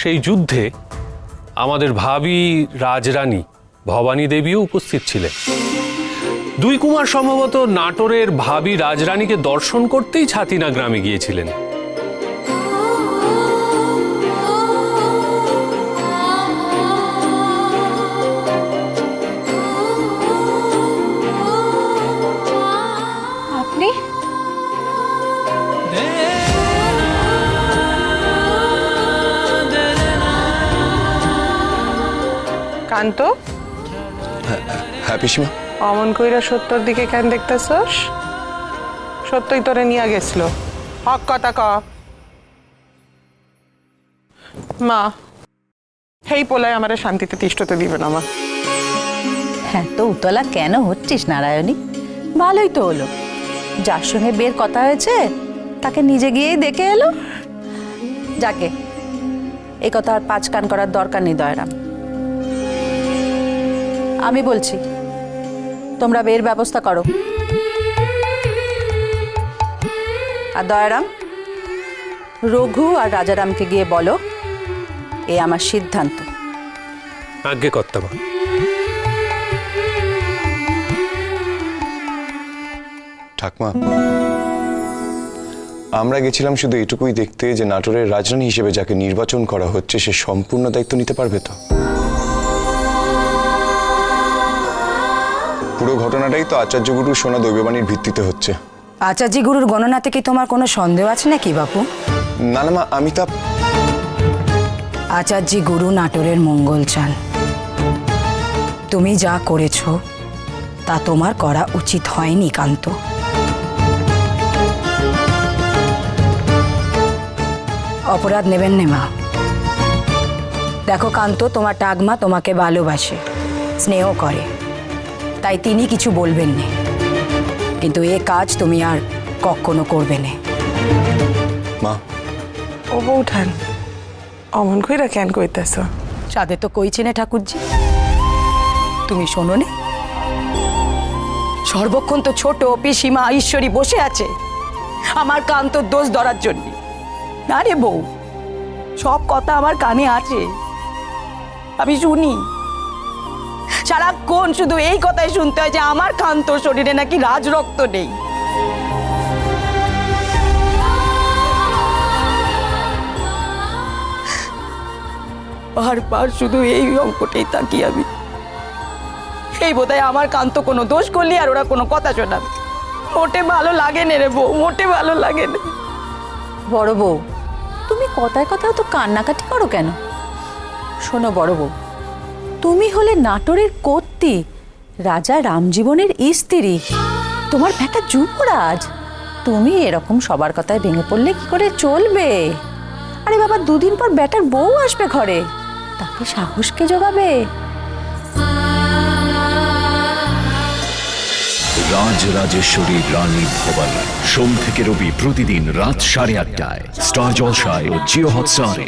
সেই যুদ্ধে আমাদের ভাবী রাজরানী ভবানী দেবীও উপস্থিত ছিলেন। দুই কুমার সম্ভবত নাটোরের ভাবী রাজরানীকে দর্শন করতেই ছাতিনা গ্রামে গিয়েছিলেন। আপনি কান্ত, হ্যাঁ পিসিমা। অমন কইরা সত্যর দিকে কেন দেখতেছস? সত্যই তোরে নিয়ে গেছিল, হক কথা ক। মা, হেই পোলায় আমারে শান্তিতে তিষ্ঠতে দিবে না মা। হ্যাঁ, তো উতলা কেন হচ্ছিস নারায়ণী? ভালোই তো হলো, যার সঙ্গে বের কথা হয়েছে তাকে নিজে গিয়েই দেখে এলো। যাকে এই কথা আর পাঁচ কান করার দরকার নেই দয়রাম। আমি বলছি তোমরা বের ব্যবস্থা করো। আর দয়ারাম, রঘু আর রাজারামকে গিয়ে বলো এ আমার সিদ্ধান্ত। আজ্ঞে কর্তামা। ঠাকমা, আমরা গেছিলাম শুধু এটুকুই দেখতে যে নাটোরের রাজরানী হিসেবে যাকে নির্বাচন করা হচ্ছে সে সম্পূর্ণ দায়িত্ব নিতে পারবে তো। পুরো ঘটনাটাই তো আচার্য গুরুর শোনা দৈববাণীর ভিত্তিতে হচ্ছে। আচার্য গুরুর গণনাতে কি তোমার কোনো সন্দেহ আছে নাকি বাপু? না না মা, আমি তা। আচার্য গুরু নাটোরের মঙ্গল চান। তুমি যা করেছো তা তোমার করা উচিত হয়নি কান্ত। অপরাধ নেবেন না মা। দেখো কান্ত, তোমার টাগমা তোমাকে ভালোবাসে, স্নেহ করে, তাই তিনি কিছু বলবেন না, কিন্তু এ কাজ তুমি আর কখনো করবে না। মা, ও বউঠান, অমন কইরা কেন কইতেছ? সাথে তো কইছে না ঠাকুরজি, তুমি শোনো নে? সর্বক্ষণ তো ছোট পিসিমা ঈশ্বরী বসে আছে আমার কান্তর দোষ ধরার জন্য। না রে বউ, সব কথা আমার কানে আছে, আমি শুনি। সারাক্ষণ শুধু এই কথাই শুনতে হয় যে আমার কান্তর শরীরে নাকি রাজরক্ত নেই। বারবার শুধু এই অঙ্কটাই তাকি আমি। এই বোধহয় আমার কান্ত কোনো দোষ করলি আর ওরা কোনো কথা শোনাবে। মোটে ভালো লাগে না রে বউ, মোটে ভালো লাগে না। বড় বউ, তুমি কথায় কথায় তো কান্নাকাটি করো কেন? শোনো বড় বউ, তুমি হলে নাটোরের কর্ত্রী, রাজা রামজীবনের স্ত্রী, তোমার বেটা যুবরাজ। তুমি এরকম সবার কথায় ভেঙে পড়লে কি করে চলবে? আরে বাবা, দুদিন পর বেটার বউ আসবে ঘরে, তাকে সাহসকে জোগাবে। রাজরাজেশ্বরী রানী ভবানী, সোম থেকে রবি প্রতিদিন রাত 8:30টায় স্টার জলসায় ও জিও হটস্টারে।